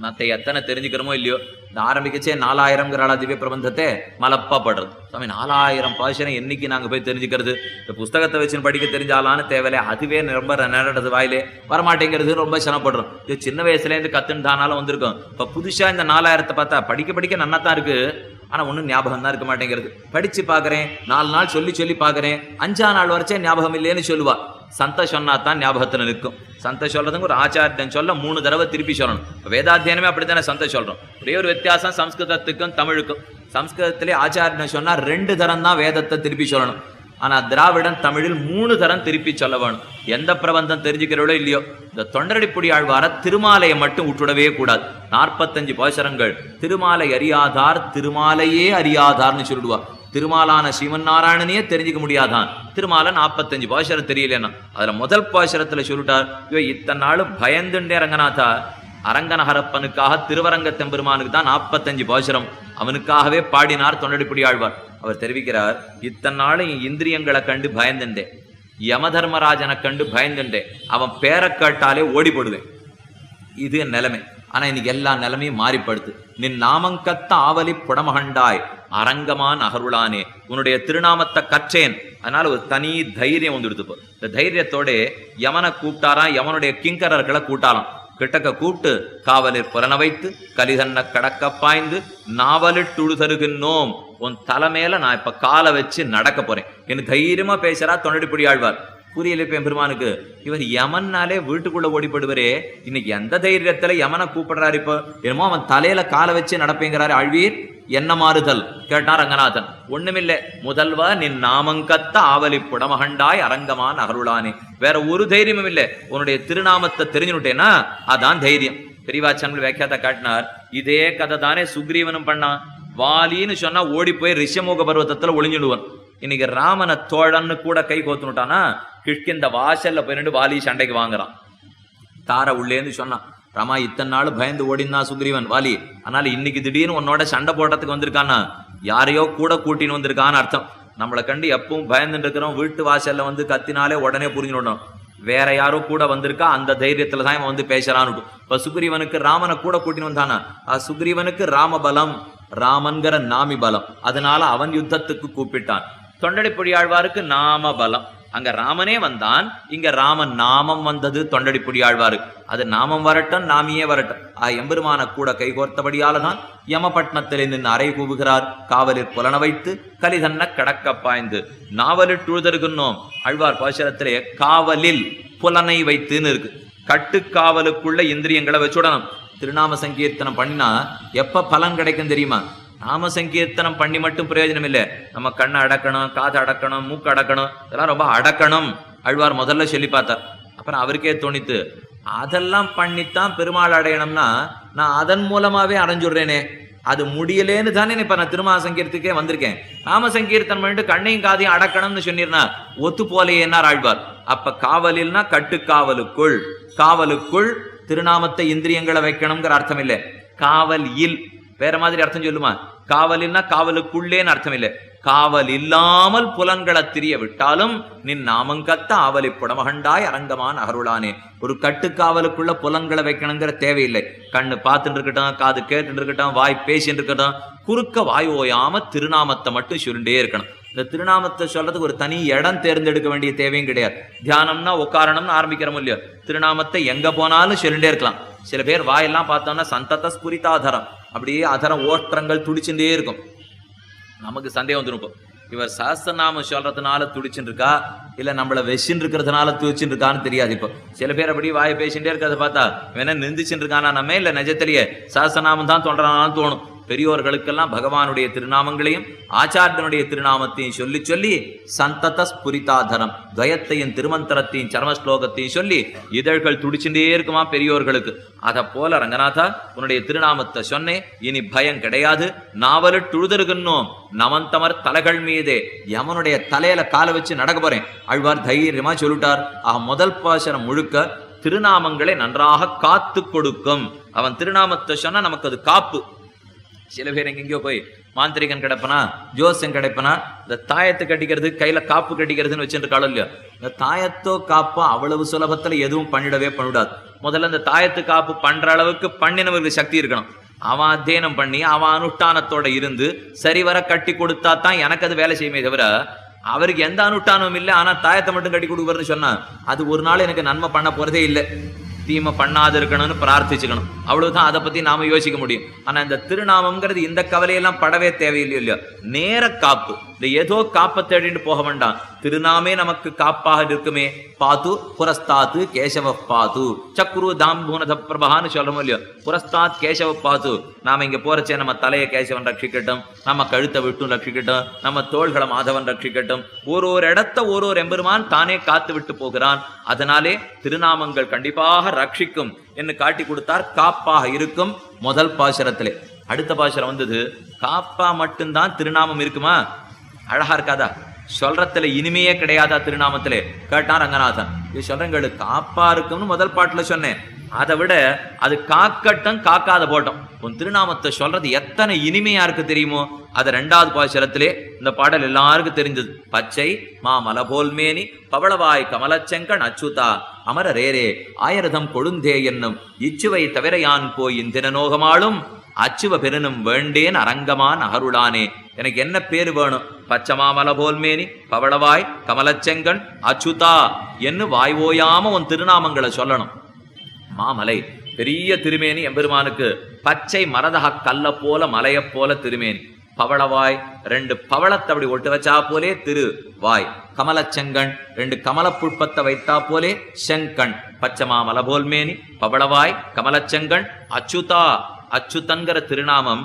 மற்ற எத்தனை தெரிஞ்சுக்கிறோமோ இல்லையோ, இந்த ஆரம்பிக்கச்சே 4000ங்கிற திவ்ய பிரபந்தத்தை மலப்பா படுறது. சாமி 4000 பாசுரம் என்னைக்கு நாங்கள் போய் தெரிஞ்சுக்கிறது? இந்த புஸ்தகத்தை வச்சு படிக்க தெரிஞ்சாலான்னு தேவையில்லை, அதுவே ரொம்ப நேரது வாயிலே வரமாட்டேங்கிறது, ரொம்ப சிரமப்படுறோம். இது சின்ன வயசுலேருந்து கத்துன்னு வந்திருக்கோம். இப்போ புதுசாக இந்த 4000 பார்த்தா படிக்க நல்லா தான் இருக்கு, ஆனால் ஒன்றும் ஞாபகம் தான் இருக்க மாட்டேங்கிறது. படித்து பார்க்குறேன், 4 நாள் சொல்லி பார்க்குறேன், 5ஆம் நாள் வரைச்சே ஞாபகம் இல்லைன்னு சொல்லுவா. சந்த சொன்னா தான் ஞாபகத்தில் நிற்கும். சந்த சொல்றதுங்க ஒரு ஆச்சாரியன் சொல்ல 3 தடவை திருப்பி சொல்லணும். வேதாத்தியானமே அப்படித்தானே சந்த சொல்றோம். ஒரே ஒரு வித்தியாசம் சம்ஸ்கிருதத்துக்கும் தமிழுக்கும். சம்ஸ்கிருதத்திலே ஆச்சாரியன் சொன்னா 2 தரம் தான் வேதத்தை திருப்பி சொல்லணும். ஆனா திராவிடன் தமிழில் 3 தரம் திருப்பி சொல்ல வேணும். எந்த பிரபந்தம் தெரிஞ்சுக்கிறவளோ இல்லையோ, இந்த தொண்டரடிப்புடி ஆழ்வார திருமாலையை மட்டும் விட்டுடவே கூடாது. 45 பாசுரங்கள் திருமாலை அறியாதார் திருமாலையே அறியாதார்னு சொல்லிடுவா. திருமாலான ஸ்ரீமன் நாராயணனையே தெரிஞ்சுக்க முடியாதான், திருமால 45 பாசுரம் தெரியலன்னா. அதுல முதல் பாசுரத்துல சொல்லிட்டார், இத்தனை நாளும் பயந்துண்டே ரங்கநாதா அரங்கநகரப்பனுக்காக திருவரங்க தெம்பெருமானுக்கு தான் 45 பாசுரம் அவனுக்காகவே பாடினார் தொண்டடிப்புடி ஆழ்வார். அவர் தெரிவிக்கிறார், இத்தனை நாளும் இந்திரியங்களை கண்டு பயந்துட்டேன், யமதர்மராஜனை கண்டு பயந்துட்டேன், அவன் பேரை கேட்டாலே ஓடி போடுவேன், இது என் நிலைமை. ஆனா இன்னைக்கு எல்லா நிலைமையும் மாறிப்படுத்து. நின் நாமங்கத்த ஆவலி புடமகண்டாய் அரங்கமான் அகருளானே, உன்னுடைய திருநாமத்தை கற்றேன், அதனால ஒரு தனி தைரியம் வந்துடுது. இந்த தைரியத்தோட யமனை கூப்பிட்டாராம், யமனுடைய கிங்கரர்களை கூட்டாலாம். கிட்டக்க கூப்பிட்டு காவலில் புலன வைத்து கலிதன்ன கடக்க பாய்ந்து நாவலிட்டுழுதருகின்றோம், உன் தலைமையில நான் இப்ப காலை வச்சு நடக்க போறேன் என்று தைரியமா பேசுறா தொண்டடிப்புடி ஆழ்வார். புரியல இப்ப பெருமானுக்கு, இவர் யமன்னாலே வீட்டுக்குள்ள ஓடிப்படுவரே, இன்னைக்கு எந்த தைரியத்துல யமனை கூப்பிடுறாரு? இப்போ என்னமோ அவன் தலையில காலை வச்சு நடப்பேங்கிறாரு. ஆழ்வீர் என்ன மாறுதல் கேட்டார் ரங்கநாதன். ஒண்ணுமில்ல, முதல்வா நின் நாமங்கத்த ஆவலி புடமகண்டாய் அரங்கமான் அகருளானே, வேற ஒரு தைரியமும் இல்லை, உன்னுடைய திருநாமத்தை தெரிஞ்சுட்டேன்னா அதான் தைரியம். பெரியவாச்சங்கள் வியாக்கியாத்த காட்டினார், இதே கதை தானே சுக்ரீவனும் பண்ணான். வாலின்னு சொன்னா ஓடி போய் ரிஷமுக பர்வத்தத்துல ஒளிஞ்சிடுவான். இன்னைக்கு ராமனை தோழன்னு கூட கை கோத்துனுட்டானா, கிஷ்கிந்த வாசல்ல போயிட்டு வாலி சண்டைக்கு வாங்குறான். தார உள்ளேன்னு சொன்னான், ராமா இத்தனை நாள் பயந்து ஓடினா சுக்ரீவன் வாலி, அதனால இன்னைக்கு திடீர்னு உன்னோட சண்டை போடுறதுக்கு வந்திருக்கானா, யாரையோ கூட கூட்டின்னு வந்திருக்கான்னு அர்த்தம். நம்மளை கண்டு எப்பவும் பயந்துட்டு இருக்கிறோம், வீட்டு வாசல்ல வந்து கத்தினாலே உடனே புரிஞ்சுடணும், வேற யாரோ கூட வந்திருக்கா, அந்த தைரியத்துல தான் இவன் வந்து பேசுறான்னு. இப்ப சுக்ரீவனுக்கு ராமனை கூட கூட்டின்னு வந்தானா, சுக்ரீவனுக்கு ராமபலம், ராமன்கிற நாமி பலம், அதனால அவன் யுத்தத்துக்கு கூப்பிட்டான். தொண்டடிப்புடி ஆழ்வாருக்கு நாம பலம், அங்க ராமனே வந்தான், இங்க ராமன் நாமம் வந்தது தொண்டடிப்புடி ஆழ்வாரு. அது நாமம் வரட்டும் நாமியே வரட்டும், எம்பெருமான கூட கைகோர்த்தபடியாலதான் யமபட்னத்திலே நின்று அறை கூவுகிறார். காவலில் புலன வைத்து கலிதன்ன கடக்க பாய்ந்து நாவலிட்டுழுதருகின்றோம். ஆழ்வார் பாசுரத்திலே காவலில் புலனை வைத்துன்னு இருக்கு. கட்டுக்காவலுக்குள்ள இந்திரியங்களை வச்சுடணும். திருநாம சங்கீர்த்தனம் பண்ணினா எப்ப பலன் கிடைக்கும் தெரியுமா? நாம சங்கீர்த்தனம் பண்ணி மட்டும் பிரயோஜனம் இல்லை, நம்ம கண்ணை அடக்கணும், காதை அடக்கணும், மூக்கு அடக்கணும், இதெல்லாம் ரொம்ப அடக்கணும். ஆழ்வார் முதல்ல சொல்லி பார்த்தார். அப்புறம் அவருக்கே தோணித்து, அதெல்லாம் பண்ணித்தான் பெருமாள் அடையணும்னா நான் அதன் மூலமாவே அடைஞ்சுடுறேனே, அது முடியலேன்னு தானே இப்ப நான் திருநாம சங்கீர்த்துக்கே வந்திருக்கேன். நாம சங்கீர்த்தனம் பண்ணிட்டு கண்ணையும் காதையும் அடக்கணும்னு சொன்னீர்னா ஒத்து போலேன்னார் ஆழ்வார். அப்ப காவலில்னா கட்டுக்காவலுக்குள், காவலுக்குள் திருநாமத்தை இந்திரியங்களை வைக்கணுங்கிற அர்த்தம் இல்லை. காவல் இல் வேற மாதிரி அர்த்தம் சொல்லுமா? காவலில்னா காவலுக்குள்ளேன்னு அர்த்தம் இல்லை. காவல் இல்லாமல் புலன்களை திரிய விட்டாலும் நின் நாமங்கத்த ஆவலி புடமகண்டாய் அரங்கமான் அகருளானே. ஒரு கட்டுக்காவலுக்குள்ள புலன்களை வைக்கணுங்கிற தேவையில்லை. கண்ணு பார்த்துட்டு இருக்கட்டும், காது கேட்டு இருக்கட்டும், வாய் பேசிட்டு இருக்கட்டும், குறுக்க வாய் ஓயாம திருநாமத்தை மட்டும் சொல்லிட்டே இருக்கணும். இந்த திருநாமத்தை சொல்றதுக்கு ஒரு தனி இடம் தேர்ந்தெடுக்க வேண்டிய தேவையும் கிடையாது. தியானம்னா உட்காரணும்னு ஆரம்பிக்கிறோம் இல்லையோ, திருநாமத்தை எங்க போனாலும் சொல்லிட்டே இருக்கலாம். சில பேர் வாயெல்லாம் பார்த்தோம்னா சந்தத ஸ்புரிதாதரம், அப்படியே அதரம் ஓற்றங்கள் துடிச்சுட்டே இருக்கும். நமக்கு சந்தேகம் வந்துருப்போம், இவர் சஹஸ்ரநாமம் சொல்றதுனால துடிச்சுட்டு இருக்கா இல்ல நம்மள வெச்சின்னு இருக்கிறதுனால துடிச்சுட்டு இருக்கான்னு தெரியாது. இப்போ சில பேர் அப்படி வாயை பேசிட்டே இருக்கிறத பார்த்தா வேணா நிந்திச்சுட்டு இருக்கானா நம்ம, இல்ல நிஜத்திலேயே சஹஸ்ரநாமம் தான் தோன்றானான்னு தோணும். பெரியோர்களுக்கெல்லாம் பகவானுடைய திருநாமங்களையும் ஆச்சாரியனுடைய திருநாமத்தையும் சொல்லி சொல்லி சந்தத ஸ்புரிதாதரம் துவயத்தையும் திருமந்திரத்தையும் சர்ம ஸ்லோகத்தையும் சொல்லி இதழ்கள் துடிச்சுட்டே இருக்குமா பெரியோர்களுக்கு. அத போல ரங்கநாதா உன்னுடைய திருநாமத்தை சொன்னேன், இனி பயம் கிடையாது. நாவலிட்டுழுதருகின்றோம் நவந்தமர் தலைகள் மீதே, யமனுடைய தலையில காலை வச்சு நடக்க போறேன். ஆழ்வார் தைரியமா சொல்லிட்டார். முதல் பாசனம் முழுக்க திருநாமங்களை நன்றாக காத்து கொடுக்கும். அவன் திருநாமத்தை சொன்னா நமக்கு அது காப்பு. சில பேர் எங்கெங்கயோ போய் மாந்திரிகன் கிடைப்பனா, ஜோசியம் கிடைப்பனா, இந்த தாயத்தை கட்டிக்கிறது, கையில காப்பு கட்டிக்கிறதுன்னு வச்சுட்டு காலம் இல்லையா. இந்த தாயத்தோ காப்போ அவ்வளவு சுலபத்துல எதுவும் பண்ணிடாது. முதல்ல இந்த தாயத்து காப்பு பண்ற அளவுக்கு பண்ணினவர்களுக்கு சக்தி இருக்கணும். அவன் அத்தியனம் பண்ணி அவன் அனுஷ்டானத்தோட இருந்து சரிவர கட்டி கொடுத்தா தான் எனக்கு அது வேலை செய்யுமே தவிர, அவருக்கு எந்த அனுஷ்டானமும் இல்லை ஆனா தாயத்தை மட்டும் கட்டி கொடுக்குறதுன்னு சொன்னா அது ஒரு நாள் எனக்கு நன்மை பண்ண போறதே இல்லை. தீமை பண்ணாது இருக்கணும்னு பிரார்த்திச்சுக்கணும், அவ்வளவுதான். அதை பத்தி நாம யோசிக்க முடியும். ஆனா இந்த திருநாமம்ங்கிறது இந்த கவலையெல்லாம் படவே தேவையில்லையோ இல்லையோ, நேர காப்பு. இந்த ஏதோ காப்பை தேடிட்டு போக வேண்டாம், திருநாமே நமக்கு காப்பாக இருக்குமே. பாத்து புரஸ்தாத்து கேசவ பாத்து சக்குரு தாம்பூனத பிரபான்னு சொல்றோமோ இல்லையோ, புரஸ்தாத் கேசவ பாத்து. நாம இங்க போறச்சே நம்ம தலையை கேசவன் ரட்சிக்கட்டும், நம்ம கழுத்தை விட்டும் ரட்சிக்கட்டும், நம்ம தோள்களை மாதவன் ரட்சிக்கட்டும். ஒரு இடத்த ஒரு எம்பெருமான் தானே காத்து விட்டு போகிறான். அதனாலே திருநாமங்கள் கண்டிப்பாக ரட்சிக்கும் என்று காட்டி கொடுத்தார். காப்பாக இருக்கும் முதல் பாசுரத்திலே. அடுத்த பாசுரம் வந்தது, காப்பா மட்டும்தான் திருநாமம் இருக்குமா? அழகா இருக்காதா? சொல்றதுல இனிமையே கிடையாதா திருநாமத்திலே கேட்டான் ரங்கநாதன். இது சொல்றேங்களுக்கு காப்பா இருக்கும்னு முதல் பாட்டுல சொன்னேன். அதை விட அது காக்கட்டும் காக்காத போட்டோம். உன் திருநாமத்தை சொல்றது எத்தனை இனிமையா இருக்கு தெரியுமோ. அது 2வது பாசுரத்திலே இந்த பாடல் எல்லாருக்கும் தெரிஞ்சது. பச்சை மாமல போல்மேனி பவளவாய் கமலச்செங்கண் அச்சுதா அமரரேரே ஆயிரதம் கொழுந்தே என்னும் இச்சுவை தவிர யான் போய் இந்திரநோகமாளும் அச்சுவ பெருனும் வேண்டேன் அரங்கமான் அகருளானே. எனக்கு என்ன பேரு வேணும்? பச்சமாமல போல்மேனி பவளவாய் கமலச்செங்கண் அச்சுதா என்று வாய்வோயாம உன் திருநாமங்களை சொல்லணும். மாமலை பெரிய திருமேனி எம்பெருமானுக்கு, பச்சை மரதக கல்ல போல மலைய போல திருமேனி, பவளவாய் 2 பவளத்தை அப்படி ஒட்டு வச்சா போலே திருவாய், கமலச்செங்கண் 2 கமல புஷ்பத்தை வைத்தா போலே செங்கண், பச்சமா மலபோல்மேனி பவளவாய் கமலச்செங்கண் அச்சுதா. அச்சுதன்கிற திருநாமம்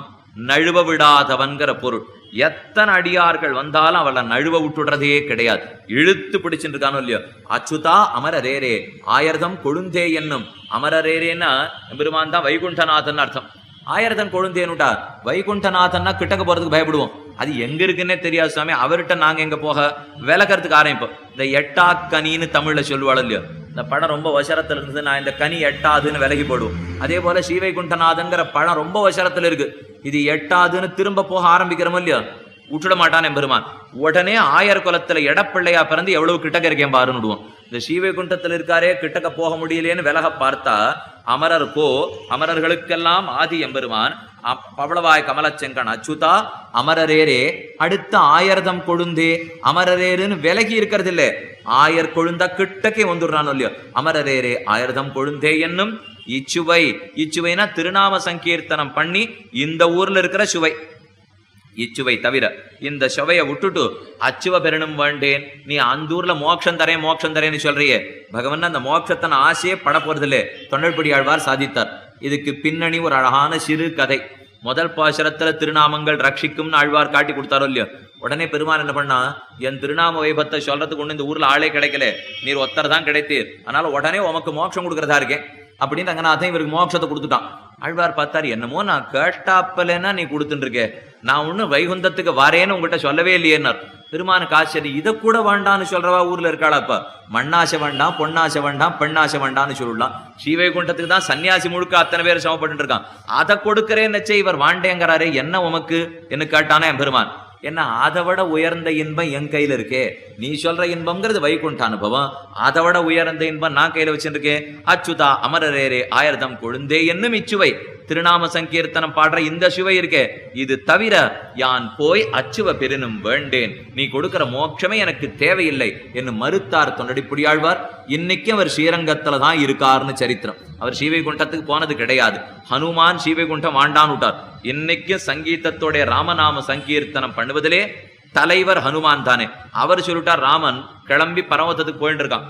நழுவ விடாதவன்கிற பொருள். எத்தனை அடியார்கள் வந்தாலும் அவளை நழுவ விட்டுடுறதே கிடையாது, இழுத்து பிடிச்சுட்டு இருக்கானோ இல்லையோ. அச்சுதா அமரரேரே ஆயிரதம் கொழுந்தே என்னும். அமரரேரேன்னா பெருமான் தான் வைகுண்டநாதன் அர்த்தம். ஆயிரதம் கொழுந்தேன்னுட்டா வைகுண்டநாதன்னா கிட்டக்க போறதுக்கு பயப்படுவோம். அது எங்க இருக்குன்னே தெரியாது சுவாமி, அவர்கிட்ட நாங்க எங்க போக விலகிறதுக்கு ஆரம்பிப்போம். இந்த எட்டாக்கனின்னு தமிழ்ல சொல்லுவாள் இல்லையோ, இந்த படம் ரொம்ப வசரத்துல இருந்தது, நான் இந்த கனி எட்டாதுன்னு விலகி போடுவோம். அதே போல ஸ்ரீவைகுண்டநாதங்கிற படம் ரொம்ப வசரத்துல இருக்கு, இது எட்டாதுன்னு திரும்ப போக ஆரம்பிக்கிறோமோ இல்லையோ, விட்டுட மாட்டான் எம்பெருமான். உடனே ஆயர் குலத்துல எடப்பிள்ளையா பிறந்து எவ்வளவு கிட்டக்க இருக்கேன் பாருன்னு விடுவோம். இந்த ஸ்ரீவைகுண்டத்துல இருக்காரே கிட்டக்க போக முடியலேன்னு விலக பார்த்தா அமரருக்கோ அமரர்களுக்கெல்லாம் ஆதி எம்பெருமான் பவளவாய் கமலச்செங்கண் அச்சுதா அமரரேரே. அடுத்த ஆயிரதம் கொழுந்தே அமரரேருன்னு விலகி இருக்கிறது இல்ல, ஆயர் கொழுந்தா கிட்டக்கே வந்துடுறான் இல்லையோ. அமரரேரே ஆயிரதம் கொழுந்தே என்னும் இச்சுவை. இச்சுவைனா திருநாம சங்கீர்த்தனம் பண்ணி இந்த ஊர்ல இருக்கிற சுவை. இச்சுவை தவிர இந்த சுவையை விட்டுட்டு அச்சுவ பெறணும் வேண்டேன், நீ அந்த ஊர்ல மோட்சம் தரேன்னு சொல்றியே பகவான், அந்த மோட்சத்தன் ஆசையே பட போறதில்லை. தொண்டர்படி ஆழ்வார் சாதித்தார். இதுக்கு பின்னணி ஒரு அழகான சிறு கதை. முதல் பாசுரத்துல திருநாமங்கள் ரட்சிக்கும்னு ஆழ்வார் காட்டி கொடுத்தாரோ இல்லையோ. உடனே பெருமான் என்ன பண்ணா, என் திருநாம வைபத்தை சொல்றதுக்கு ஒண்ணு இந்த ஊர்ல ஆளே கிடைக்கல, நீர் ஒத்தர் தான் கிடைத்தீர், அதனால உடனே உமக்கு மோட்சம் கொடுக்கறதா இருக்கேன் அப்படின்னு ரங்கநாதன் இவருக்கு மோட்சத்தை கொடுத்துட்டான். ஆழ்வார் பார்த்தாரு, என்னமோ நான் கேட்டாப்பலன்னா நீ கொடுத்துட்டு இருக்கே, நான் ஒண்ணு வைகுந்தத்துக்கு வரேன்னு உங்ககிட்ட சொல்லவே இல்லையேன்னார். பெருமானுக்கு ஆச்சரியம், இதை கூட வேண்டான்னு சொல்றவா ஊர்ல இருக்காளாப்பா. மண்ணாசை வேண்டாம், பொன்னாசை வேண்டாம், பெண்ணாசை வேண்டாம்னு சொல்லலாம். ஸ்ரீவைகுண்டத்துக்கு தான் சன்னியாசி முழுக்க அத்தனை பேர் சமப்பட்டு இருக்கான், அதை கொடுக்கறேன்னு இவர் வாண்டேங்கிறாரே, என்ன உமக்கு என்ன கேட்டானே என் பெருமான். என்ன அதை விட உயர்ந்த இன்பம் என் கையில இருக்கே, நீ சொல்ற இன்பம்ங்கிறது வைகுண்ட அனுபவம், அதை விட உயர்ந்த இன்பம் நான் கையில வச்சிருக்கேன். அச்சுதா அமரரேரே ஆயிரதம் கொழுந்தே என்னும் இச்சுவை. திருநாம சங்கீர்த்தனம் பாடுற இந்த சுவை இருக்கே, இது தவிர யான் போய் அச்சுவ பெருனும் வேண்டேன், நீ கொடுக்கிற மோட்சமே எனக்கு தேவையில்லை என்று மறுத்தார் தொண்டடிப்புடியாழ்வார். இன்னைக்கும் அவர் ஸ்ரீரங்கத்துல தான் இருக்காருன்னு சரித்திரம். அவர் ஸ்ரீவைகுண்டத்துக்கு போனது கிடையாது. ஹனுமான் ஸ்ரீவைகுண்டம் வாண்டான்னு விட்டார். இன்னைக்கும் சங்கீதத்தோடைய ராமநாம சங்கீர்த்தனம் பண்ணுவதிலே தலைவர் ஹனுமான் தானே. அவர் சொல்லிட்டார், ராமன் கிளம்பி பரமதத்துக்கு போயிட்டு இருக்கான்,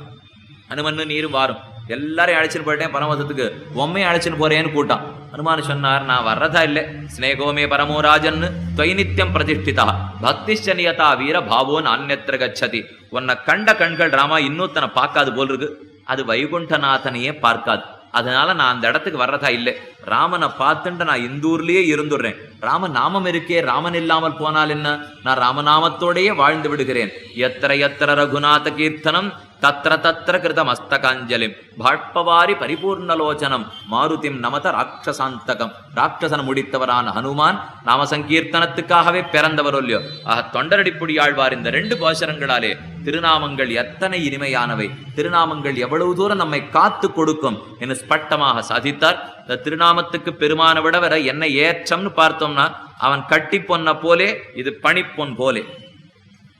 ஹனுமன்னு நீரும் வாரும், எல்லாரையும் அழைச்சிட்டு போயிட்டேன் பரமதத்துக்கு, உண்மையை அழைச்சிட்டு போறேன்னு கூட்டான். ஹனுமான் சொன்னார், நான் வர்றதா இல்லை, ஸ்னேகோமே பரமோராஜன் தொய்நித்தியம் பிரதிஷ்டிதா பக்திச்சனியதா வீர பாவோ நான்யத்திர கச்சதி. உன்னை கண்ட கண்கள் ராமா இன்னொத்தனை பார்க்காது போல் இருக்கு, அது வைகுண்டநாதனையே பார்க்காது, அதனால நான் அந்த இடத்துக்கு வர்றதா இல்லை. ராமனை பார்த்துட்டு நான் இந்தூர்லயே இருந்துடுறேன். ராம நாமம் இருக்கே, ராமன் இல்லாமல் போனால் என்ன, நான் ராமநாமத்தோடையே வாழ்ந்து விடுகிறேன். எத்திர எத்திர ரகுநாத கீர்த்தனம் தத்திர தத்திர கிருத மஸ்தகாஞ்சலிம் பாட்பவாரி பரிபூர்ணலோச்சனம் மாருதிம் நமத ராட்சசாந்தகம். ராட்சசன் முடித்தவரான ஹனுமான் நாம சங்கீர்த்தனத்துக்காகவே பிறந்தவர் இல்லையோ. ஆக தொண்டரடிப்புடி ஆழ்வார் இந்த 2 பாசுரங்களாலே திருநாமங்கள் எத்தனை இனிமையானவை, திருநாமங்கள் எவ்வளவு தூரம் நம்மை காத்து கொடுக்கும் என்று ஸ்பட்டமாக சாதித்தார். இந்த திருநாமத்துக்கு பெருமான விட வர என்ன ஏற்றம்னு பார்த்தோம்னா, அவன் கட்டி பொன்ன போலே, இது பனிப்பொன் போலே.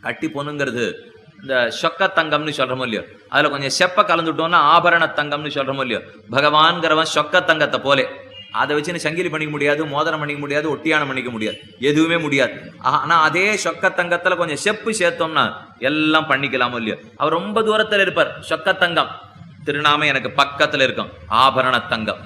கட்டி பொண்ணுங்கிறது இந்த சொக்க தங்கம்னு சொல்றோமோ இல்லையோ, அதுல கொஞ்சம் செப்ப கலந்துட்டோம்னா ஆபரண தங்கம்னு சொல்றோமோ இல்லையோ. பகவான்கிறவன் சொக்க தங்கத்தை போலே, அதை வச்சு சங்கிலி பண்ணிக்க முடியாது, மோதிரம் பண்ணிக்க முடியாது, ஒட்டியானம் பண்ணிக்க முடியாது, எதுவுமே முடியாது. ஆனா அதே சொக்க தங்கத்துல கொஞ்சம் செப்பு சேர்த்தோம்னா எல்லாம் பண்ணிக்கலாமோ இல்லையோ. அவர் ரொம்ப தூரத்துல இருப்பார், சொக்க தங்கம் திருநாமம் எனக்கு பக்கத்துல இருக்கும், ஆபரண தங்கம்.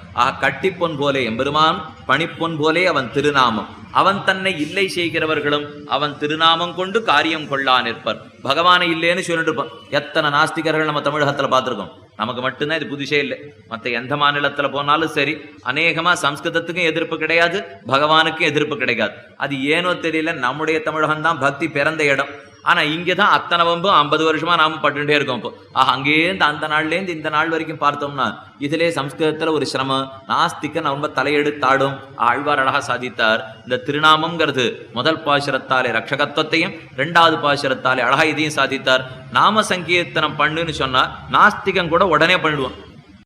கட்டிப்பொன் போலே எம்பெருமான், பணிப்பொன் போலே அவன் திருநாமம். அவன் தன்னை இல்லை செய்கிறவர்களும் அவன் திருநாமம் கொண்டு காரியம் கொள்ளா நிற்பர். பகவானை இல்லைன்னு சொல்லிட்டு இருப்பான். எத்தனை நாஸ்திகர்கள் நம்ம தமிழகத்துல பார்த்திருக்கோம். நமக்கு மட்டும்தான் இது புதுசே இல்லை, மற்ற எந்த மாநிலத்துல போனாலும் சரி, அநேகமா சம்ஸ்கிருதத்துக்கும் எதிர்ப்பு கிடையாது, பகவானுக்கும் எதிர்ப்பு கிடையாது. அது ஏனோ தெரியல, நம்முடைய தமிழகம் தான் பக்தி பிறந்த இடம். ஆனா இங்கதான் அத்தனை வம்பும் 50 வருஷமா நாம பட்டுட்டே இருக்கோம். இப்போ அங்கேருந்து அந்த நாள்லேருந்து இந்த நாள் வரைக்கும் பார்த்தோம்னா இதிலே சம்ஸ்கிருதத்துல ஒரு சிரமம். நாஸ்திகன் ரொம்ப தலையெடுத்தாடும். ஆழ்வார் அழகா சாதித்தார். இந்த திருநாமம்ங்கிறது முதல் பாசுரத்தாலே ரட்சகத்துவத்தையும் 2வது பாசுரத்தாலே அழகா இதையும் சாதித்தார். நாம சங்கீர்த்தனம் பண்ணுன்னு சொன்னா நாஸ்திகன் கூட உடனே பண்ணிடுவான்.